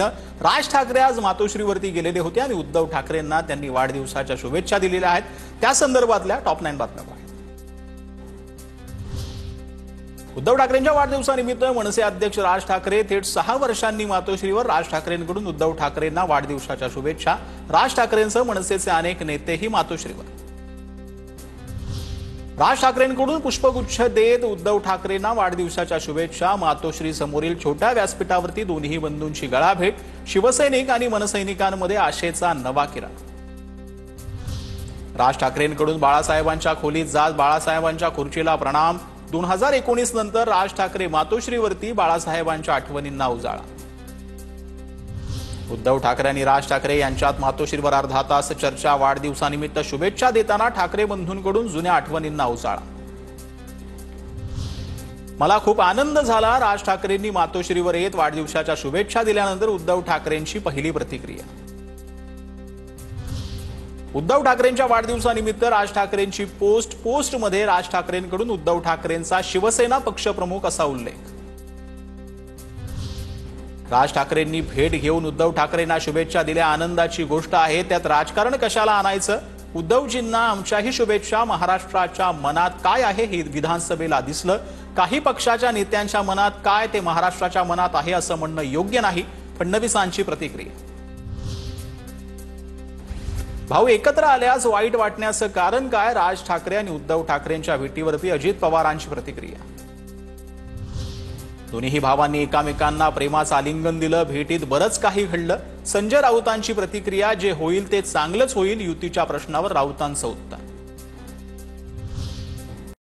राज ठाकरे आज मातोश्रीवरती गेलेले होते आणि उद्धव ठाकरेंना त्यांनी वाढदिवसाच्या शुभेच्छा दिलेल्या आहेत। त्या संदर्भातल्या टॉप 9 बातम्या पाहूया। उद्धव ठाकरेंच्या वाढदिवसानिमित्त मनसे अध्यक्ष राज ठाकरे थेट 6 वर्षांनी मातोश्रीवर राज ठाकरेंकडून उद्धव ठाकरेंना वाढदिवसाच्या शुभेच्छा। राज ठाकरेंसह मनसेचे अनेक नेतेही मातोश्रीवर। राज ठाकरेंकडून पुष्पगुच्छ देत उद्धव ठाकरेंना वाढदिवसाच्या शुभेच्छा। मातोश्री समोरील छोट्या व्यासपीठावरती दोन्ही बंधूंची गळाभेट। शिवसैनिक आणि मनसैनिकांमध्ये आशेचा नवा किरण। राज ठाकरेंकडून बाळासाहेबांच्या खोलीत जात बाळासाहेबांच्या खुर्चीला प्रणाम। 2019 नंतर राज ठाकरे मातोश्रीवरती बाळासाहेबांच्या आठवणींना उजाळा। उद्धव ठाकरे आणि राज ठाकरे यांच्यात मातोश्रीवर अर्धा तास चर्चा। वाढदिवसानिमित्त शुभेच्छा देताना ठाकरे बंधूंकडून जुन्या आठवणींना उजाळा। मला खूप आनंद झाला। राज ठाकरेंनी मातोश्रीवर येत वाढदिवसाच्या शुभेच्छा दिल्यानंतर उद्धव ठाकरेंची पहिली प्रतिक्रिया। उद्धव ठाकरेंच्या वाढदिवसानिमित्त राज ठाकरेंची पोस्टमध्ये राज ठाकरेंकडून उद्धव ठाकरेंचा शिवसेना पक्षप्रमुख असा उल्लेख। राज ठाकरेंनी भेट घेऊन उद्धव ठाकरेंना शुभेच्छा दिल्या। आनंदाची गोष्ट आहे, त्यात राजकारण कशाला आणायचं। उद्धवजींना आमच्याही शुभेच्छा। महाराष्ट्राच्या मनात काय आहे हे विधानसभेला दिसलं। काही पक्षाच्या नेत्यांच्या मनात काय ते महाराष्ट्राच्या मनात आहे असं म्हणणं योग्य नाही। फडणवीसांची प्रतिक्रिया। भाऊ एकत्र आल्यास वाईट वाटण्याचं कारण काय। राज ठाकरे आणि उद्धव ठाकरेंच्या भेटीवरती अजित पवारांची प्रतिक्रिया। दोन्ही भावांनी एकमेकांना प्रेमाचं आलिंगन दिलं। भेटीत बरंच काही घडलं। संजय राऊतांची प्रतिक्रिया। जे होईल ते चांगलंच होईल। युतीच्या प्रश्नावर राऊतांचं उत्तर।